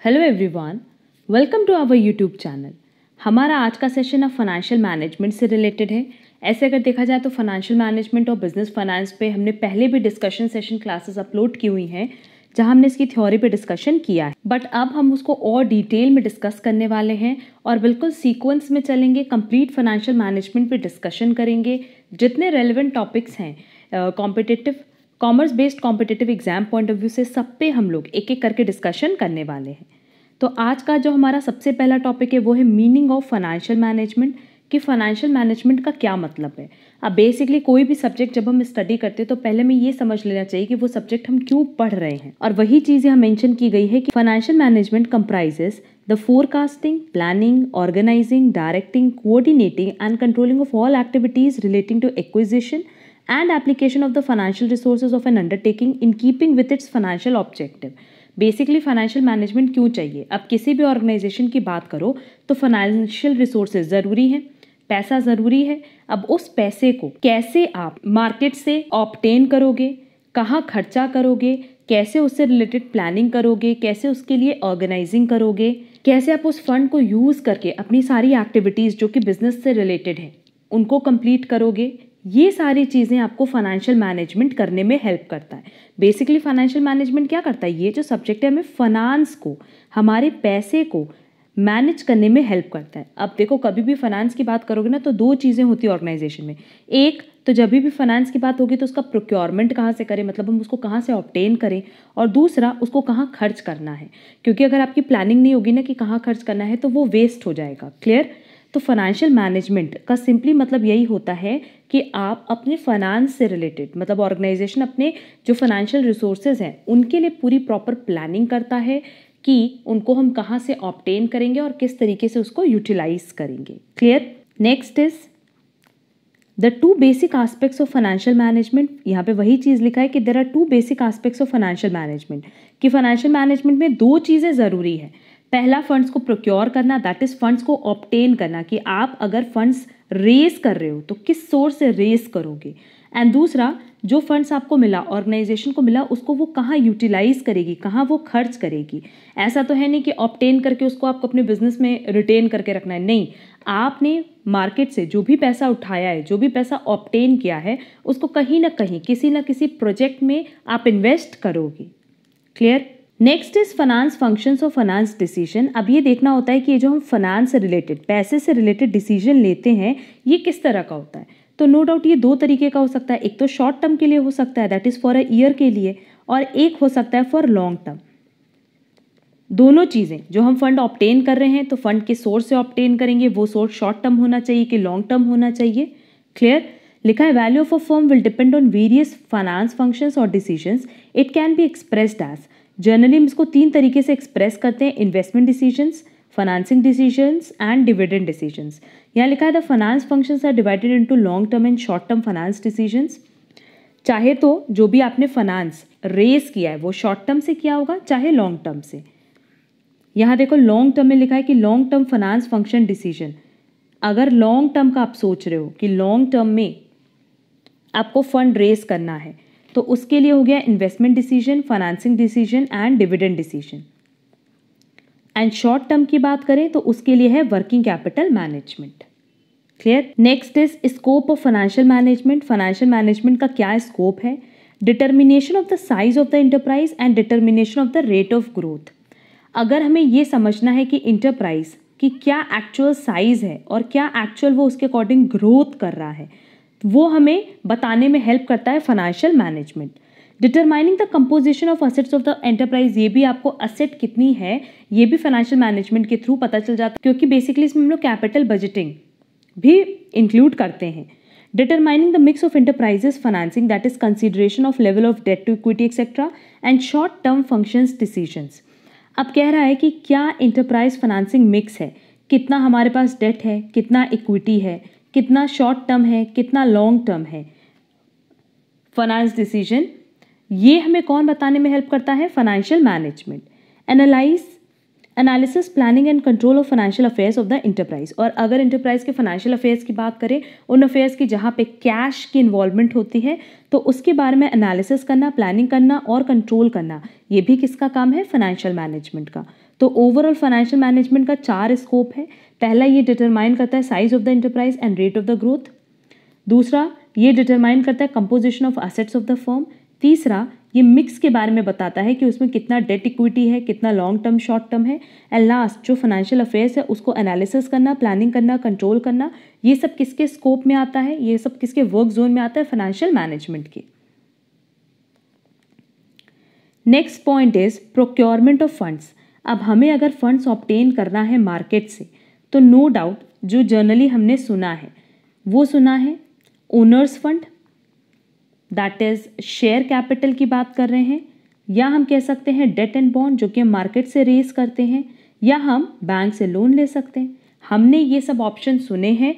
Hello everyone, welcome to our YouTube channel. हमारा आज का सेशन अब फाइनेंशियल मैनेजमेंट से रिलेटेड है। ऐसे अगर देखा जाए तो फाइनेंशियल मैनेजमेंट और बिजनेस फाइनेंस पे हमने पहले भी डिस्कशन सेशन क्लासेस अपलोड की हुई हैं जहां हमने इसकी थ्योरी पे डिस्कशन किया है, बट अब हम उसको और डिटेल में डिस्कस करने वाले हैं और बिल्कुल सीक्वेंस में चलेंगे। कंप्लीट फाइनेंशियल मैनेजमेंट पे डिस्कशन करेंगे। जितने रेलिवेंट टॉपिक्स हैं competitive commerce based competitive exam point of view से सब पे हम लोग एक एक करके डिस्कशन करने वाले हैं। तो आज का जो हमारा सबसे पहला टॉपिक है वो है मीनिंग ऑफ फाइनेंशियल मैनेजमेंट, कि फाइनेंशियल मैनेजमेंट का क्या मतलब है। अब बेसिकली कोई भी सब्जेक्ट जब हम स्टडी करते हैं तो पहले हमें ये समझ लेना चाहिए कि वो सब्जेक्ट हम क्यों पढ़ रहे हैं, और वही चीज़ यहाँ मेंशन की गई है कि financial management comprises the forecasting, planning, organising, directing, coordinating and controlling of all activities relating to acquisition and application of the financial resources of an undertaking in keeping with its financial objective। Basically financial management क्यों चाहिए? अब किसी भी organisation की बात करो तो financial resources ज़रूरी हैं, पैसा ज़रूरी है। अब उस पैसे को कैसे आप मार्केट से ऑब्टेन करोगे, कहाँ खर्चा करोगे, कैसे उससे रिलेटेड प्लानिंग करोगे, कैसे उसके लिए ऑर्गेनाइजिंग करोगे, कैसे आप उस फंड को यूज़ करके अपनी सारी एक्टिविटीज़ जो कि बिजनेस से रिलेटेड है उनको कंप्लीट करोगे, ये सारी चीज़ें आपको फाइनेंशियल मैनेजमेंट करने में हेल्प करता है। बेसिकली फाइनेंशियल मैनेजमेंट क्या करता है? ये जो सब्जेक्ट है हमें फाइनेंस को, हमारे पैसे को मैनेज करने में हेल्प करता है। अब देखो, कभी भी फाइनेंस की बात करोगे ना तो दो चीज़ें होती है ऑर्गेनाइजेशन में। एक तो जब भी फाइनेंस की बात होगी तो उसका प्रोक्योरमेंट कहाँ से करें, मतलब हम उसको कहाँ से ऑब्टेन करें, और दूसरा उसको कहाँ खर्च करना है। क्योंकि अगर आपकी प्लानिंग नहीं होगी ना कि कहाँ खर्च करना है तो वो वेस्ट हो जाएगा। क्लियर? तो फाइनेंशियल मैनेजमेंट का सिंपली मतलब यही होता है कि आप अपने फाइनेंस से रिलेटेड, मतलब ऑर्गेनाइजेशन अपने जो फाइनेंशियल रिसोर्सेज हैं उनके लिए पूरी प्रॉपर प्लानिंग करता है कि उनको हम कहाँ से ऑब्टेन करेंगे और किस तरीके से उसको यूटिलाइज करेंगे। Clear? Next is the two basic aspects of financial management. यहाँ पे वही चीज़ लिखा है कि there are two basic aspects of financial management, कि फाइनेंशियल मैनेजमेंट में दो चीज़ें ज़रूरी है। पहला फंड्स को प्रोक्योर करना, दैट इज फंड्स को ऑब्टेन करना, कि आप अगर फंड्स रेज कर रहे हो तो किस सोर्स से रेज करोगे, एंड दूसरा जो फंड्स आपको मिला, ऑर्गेनाइजेशन को मिला, उसको वो कहाँ यूटिलाइज करेगी, कहाँ वो खर्च करेगी। ऐसा तो है नहीं कि ऑब्टेन करके उसको आपको अपने बिजनेस में रिटेन करके रखना है, नहीं। आपने मार्केट से जो भी पैसा उठाया है, जो भी पैसा ऑब्टेन किया है, उसको कहीं ना कहीं किसी ना किसी प्रोजेक्ट में आप इन्वेस्ट करोगे। Clear? Next is finance functions और फाइनेंस डिसीजन। अब ये देखना होता है कि ये जो हम फाइनेंस से रिलेटेड, पैसे से रिलेटेड डिसीजन लेते हैं ये किस तरह का होता है। तो नो डाउट ये दो तरीके का हो सकता है। एक तो शॉर्ट टर्म के लिए हो सकता है, that is for a year के लिए, और एक हो सकता है फॉर लॉन्ग टर्म। दोनों चीज़ें, जो हम फंड ऑब्टेन कर रहे हैं तो फंड के सोर्स से ऑब्टेन करेंगे, वो सोर्स शॉर्ट टर्म होना चाहिए कि लॉन्ग टर्म होना चाहिए। क्लियर? लिखा है value of a firm will depend on various finance functions और decisions. It can be expressed as, generally हम इसको तीन तरीके से एक्सप्रेस करते हैं: investment decisions, financing decisions and dividend decisions. यहाँ लिखा है the finance functions are divided into long term and short term finance decisions. चाहे तो जो भी आपने फाइनेंस रेज किया है वो शॉर्ट टर्म से किया होगा, चाहे लॉन्ग टर्म से। यहाँ देखो लॉन्ग टर्म में लिखा है कि long term finance function decision. अगर लॉन्ग टर्म का आप सोच रहे हो कि लॉन्ग टर्म में आपको फंड रेज करना है तो उसके लिए हो गया investment decision, financing decision and dividend decision. And short term की बात करें तो उसके लिए है working capital management. Clear? Next is scope of financial management. Financial management का क्या स्कोप है? Determination of the size of the enterprise and determination of the rate of growth. अगर हमें ये समझना है कि इंटरप्राइज की क्या एक्चुअल साइज है और क्या एक्चुअल वो उसके अकॉर्डिंग ग्रोथ कर रहा है, वो हमें बताने में हेल्प करता है financial management. Determining the composition of assets of the enterprise, ये भी आपको असेट कितनी है ये भी फाइनेंशियल मैनेजमेंट के थ्रू पता चल जाता है, क्योंकि बेसिकली इसमें हम लोग कैपिटल बजटिंग भी इंक्लूड करते हैं। Determining the mix of enterprises financing, that is consideration of level of debt to equity etcetera and short term functions decisions. अब कह रहा है कि क्या इंटरप्राइज फाइनेंसिंग मिक्स है, कितना हमारे पास डेट है, कितना इक्विटी है, कितना शॉर्ट टर्म है, कितना लॉन्ग टर्म है। फाइनेंस डिसीजन ये हमें कौन बताने में हेल्प करता है? Financial management. Analysis, planning and control of financial affairs of the enterprise. और अगर इंटरप्राइज के फाइनेंशियल अफेयर्स की बात करें, उन अफेयर्स की जहाँ पे कैश की इन्वॉल्वमेंट होती है, तो उसके बारे में एनालिसिस करना, प्लानिंग करना और कंट्रोल करना, ये भी किसका काम है? फाइनेंशियल मैनेजमेंट का। तो ओवरऑल फाइनेंशियल मैनेजमेंट का 4 स्कोप है। पहला, ये डिटरमाइन करता है size of the enterprise and rate of the growth. दूसरा, ये डिटरमाइन करता है composition of assets of the firm. तीसरा, ये मिक्स के बारे में बताता है कि उसमें कितना डेट इक्विटी है, कितना लॉन्ग टर्म शॉर्ट टर्म है। एंड लास्ट, जो फाइनेंशियल अफेयर्स है उसको एनालिसिस करना, प्लानिंग करना, कंट्रोल करना, ये सब किसके स्कोप में आता है, ये सब किसके वर्क जोन में आता है, फाइनेंशियल मैनेजमेंट के। Next point is procurement of funds. अब हमें अगर फंड्स ऑब्टेन करना है मार्केट से, तो नो डाउट जो जनरली हमने सुना है वो सुना है owner's fund, that is share capital की बात कर रहे हैं, या हम कह सकते हैं डेट एंड बॉन्ड जो कि हम मार्केट से रेज करते हैं, या हम बैंक से लोन ले सकते हैं। हमने ये सब ऑप्शन सुने हैं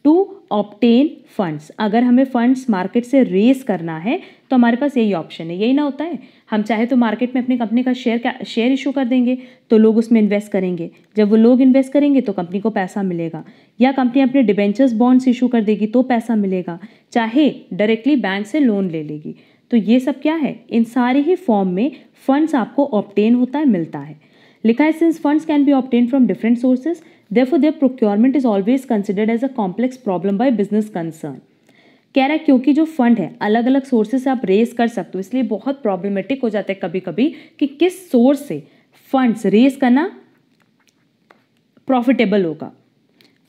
टू ऑब्टेन फंड्स। अगर हमें फंड्स मार्केट से रेज करना है तो हमारे पास यही ऑप्शन है। यही ना होता है, हम चाहे तो मार्केट में अपनी कंपनी का शेयर इशू कर देंगे तो लोग उसमें इन्वेस्ट करेंगे। जब वो लोग इन्वेस्ट करेंगे तो कंपनी को पैसा मिलेगा, या कंपनी अपने डिबेंचर्स बॉन्ड्स इशू कर देगी तो पैसा मिलेगा, चाहे डायरेक्टली बैंक से लोन ले लेगी। तो ये सब क्या है, इन सारे ही फॉर्म में फंड्स आपको ऑब्टेन होता है, मिलता है। लिखा है since funds can be obtain from different sources therefore their procurement is always considered as a complex problem by business concern। कह रहा है क्योंकि जो फंड है अलग अलग सोर्सेज से आप रेज कर सकते हो, इसलिए बहुत प्रॉब्लमेटिक हो जाता है कभी कभी कि किस सोर्स से फंड्स रेज करना प्रॉफिटेबल होगा।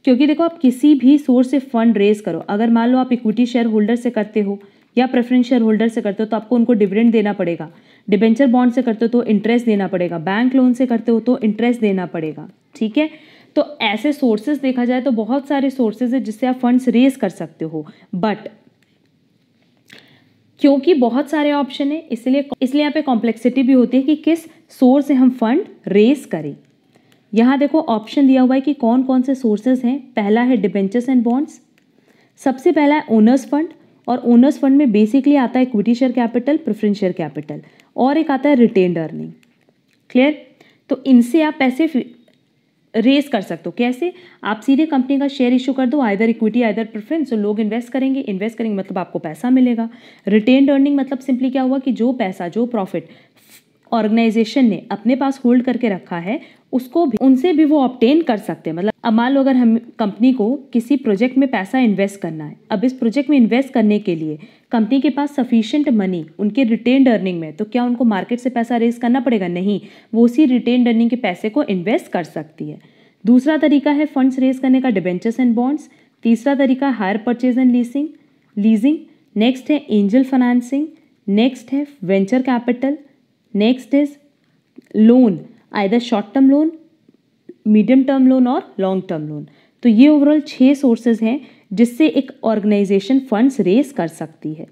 क्योंकि देखो, आप किसी भी सोर्स से फंड रेज करो, अगर मान लो आप इक्विटी शेयर होल्डर से करते हो या प्रेफरेंस शेयर होल्डर से करते हो तो आपको उनको डिविडेंड देना पड़ेगा, डिबेंचर बॉन्ड से करते हो तो इंटरेस्ट देना पड़ेगा, बैंक लोन से करते हो तो इंटरेस्ट देना पड़ेगा। ठीक है, तो ऐसे सोर्सेज देखा जाए तो बहुत सारे सोर्सेज है जिससे आप फंड्स रेज कर सकते हो, बट क्योंकि बहुत सारे ऑप्शन है इसलिए यहाँ पे कॉम्प्लेक्सिटी भी होती है कि किस सोर्स से हम फंड रेज करें। यहाँ देखो ऑप्शन दिया हुआ है कि कौन कौन से सोर्सेज हैं। पहला है डिबेंचर्स एंड बॉन्ड्स, सबसे पहला है ओनर्स फंड, और ओनर्स फंड में बेसिकली आता है equity share capital, preference share capital, और एक आता है रिटेन्ड अर्निंग। क्लियर, तो इनसे आप पैसे रेज कर सकते हो। कैसे, आप सीधे कंपनी का शेयर इशू कर दो, आइदर इक्विटी आइदर प्रेफरेंस, तो लोग इन्वेस्ट करेंगे मतलब आपको पैसा मिलेगा। रिटेन्ड अर्निंग मतलब सिंपली क्या हुआ कि जो पैसा, जो प्रॉफिट ऑर्गेनाइजेशन ने अपने पास होल्ड करके रखा है उसको भी, उनसे भी वो ऑब्टेन कर सकते हैं। मतलब अब मान लो अगर हम कंपनी को किसी प्रोजेक्ट में पैसा इन्वेस्ट करना है, अब इस प्रोजेक्ट में इन्वेस्ट करने के लिए कंपनी के पास सफिशिएंट मनी उनके रिटेन्ड अर्निंग में, तो क्या उनको मार्केट से पैसा रेज करना पड़ेगा? नहीं, वो उसी रिटेन्ड अर्निंग के पैसे को इन्वेस्ट कर सकती है। दूसरा तरीका है फंड्स रेज करने का डिबेंचर्स एंड बॉन्ड्स। तीसरा तरीका hire purchase and leasing. Next है एंजल फाइनेंसिंग। नेक्स्ट है venture capital. Next is loan, either short term loan, medium term loan और लॉन्ग टर्म लोन। तो ये ओवरऑल 6 सोर्सेज हैं जिससे एक ऑर्गेनाइजेशन फंड्स रेज कर सकती है।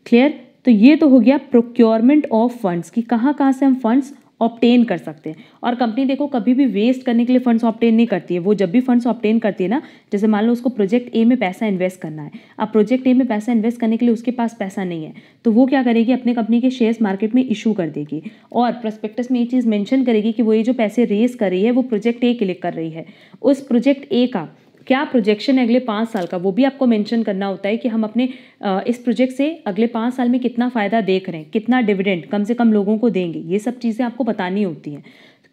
क्लियर, तो ये तो हो गया प्रोक्योरमेंट ऑफ फंड्स कि कहाँ कहाँ से हम फंड्स ऑब्टेन कर सकते हैं। और कंपनी देखो कभी भी वेस्ट करने के लिए फंड्स ऑब्टेन नहीं करती है। वो जब भी फंड्स ऑब्टेन करती है ना, जैसे मान लो उसको प्रोजेक्ट ए में पैसा इन्वेस्ट करना है, अब प्रोजेक्ट ए में पैसा इन्वेस्ट करने के लिए उसके पास पैसा नहीं है, तो वो क्या करेगी, अपने कंपनी के शेयर्स मार्केट में इशू कर देगी और प्रोस्पेक्टस में ये चीज़ मेंशन करेगी कि वो ये जो पैसे रेज कर रही है वो प्रोजेक्ट ए के लिए कर रही है। उस प्रोजेक्ट ए का क्या प्रोजेक्शन है अगले 5 साल का, वो भी आपको मेंशन करना होता है कि हम अपने इस प्रोजेक्ट से अगले 5 साल में कितना फ़ायदा देख रहे हैं, कितना डिविडेंड कम से कम लोगों को देंगे। ये सब चीज़ें आपको बतानी होती हैं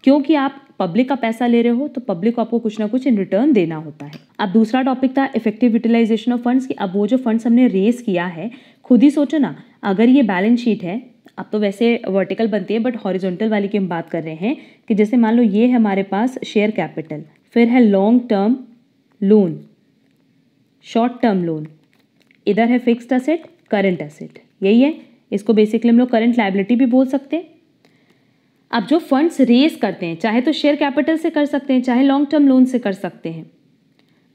क्योंकि आप पब्लिक का पैसा ले रहे हो तो पब्लिक को आपको कुछ ना कुछ इन रिटर्न देना होता है। अब दूसरा टॉपिक था इफेक्टिव यूटिलाइजेशन ऑफ फंड्स कि अब वो जो फंड्स हमने रेज किया है, खुद ही सोचो ना, अगर ये बैलेंस शीट है, अब तो वैसे वर्टिकल बनती है बट हॉरिजॉन्टल वाली की हम बात कर रहे हैं कि जैसे मान लो ये है हमारे पास शेयर कैपिटल, फिर है long term loan, short term loan, इधर है फिक्स्ड एसेट, करंट एसेट, यही है। इसको बेसिकली हम लोग करंट लायबिलिटी भी बोल सकते हैं। अब जो फंड्स रेज करते हैं, चाहे तो शेयर कैपिटल से कर सकते हैं, चाहे लॉन्ग टर्म लोन से कर सकते हैं,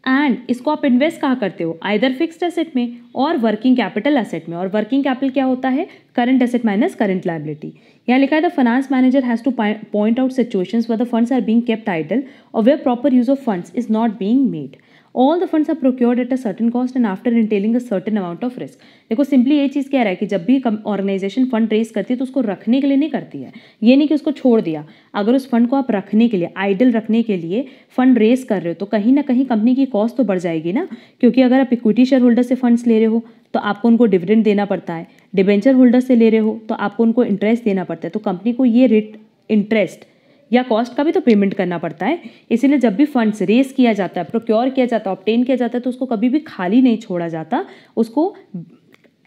एंड इसको आप इन्वेस्ट कहाँ करते हो, आइदर फिक्स्ड एसेट में और वर्किंग कैपिटल एसेट में। और वर्किंग कैपिटल क्या होता है, current asset minus current liability. यहाँ लिखा है the finance manager has to point out situations where the funds are being kept idle और where proper use of funds is not being made. All the funds are procured at a certain cost and after entailing a certain amount of risk. देखो simply ये चीज़ कह रहा है कि जब भी ऑर्गेनाइजेशन फंड रेज करती है तो उसको रखने के लिए नहीं करती है, ये नहीं कि उसको छोड़ दिया। अगर उस फंड को आप रखने के लिए, आइडल रखने के लिए फंड रेज कर रहे हो तो कहीं ना कहीं कंपनी की कॉस्ट तो बढ़ जाएगी ना, क्योंकि अगर आप इक्विटी शेयर होल्डर से फंड्स ले रहे हो तो आपको उनको डिविडेंड देना पड़ता है, डिबेंचर होल्डर से ले रहे हो तो आपको उनको इंटरेस्ट देना पड़ता है। तो कंपनी को ये इंटरेस्ट या कॉस्ट का भी तो पेमेंट करना पड़ता है। इसीलिए जब भी फंड्स रेस किया जाता है, प्रोक्योर किया जाता है, ऑब्टेन किया जाता है, तो उसको कभी भी खाली नहीं छोड़ा जाता। उसको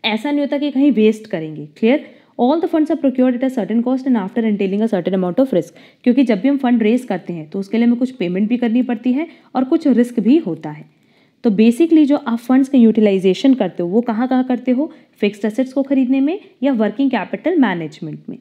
ऐसा नहीं होता कि कहीं वेस्ट करेंगे। Clear? All the funds are procured at a certain cost and after entailing a certain amount of risk. क्योंकि जब भी हम फंड रेस करते हैं तो उसके लिए हमें कुछ पेमेंट भी करनी पड़ती है और कुछ रिस्क भी होता है। तो बेसिकली जो आप फंड्स का यूटिलाइजेशन करते हो वो कहाँ कहाँ करते हो? फिक्स्ड एसेट्स को खरीदने में या वर्किंग कैपिटल मैनेजमेंट में।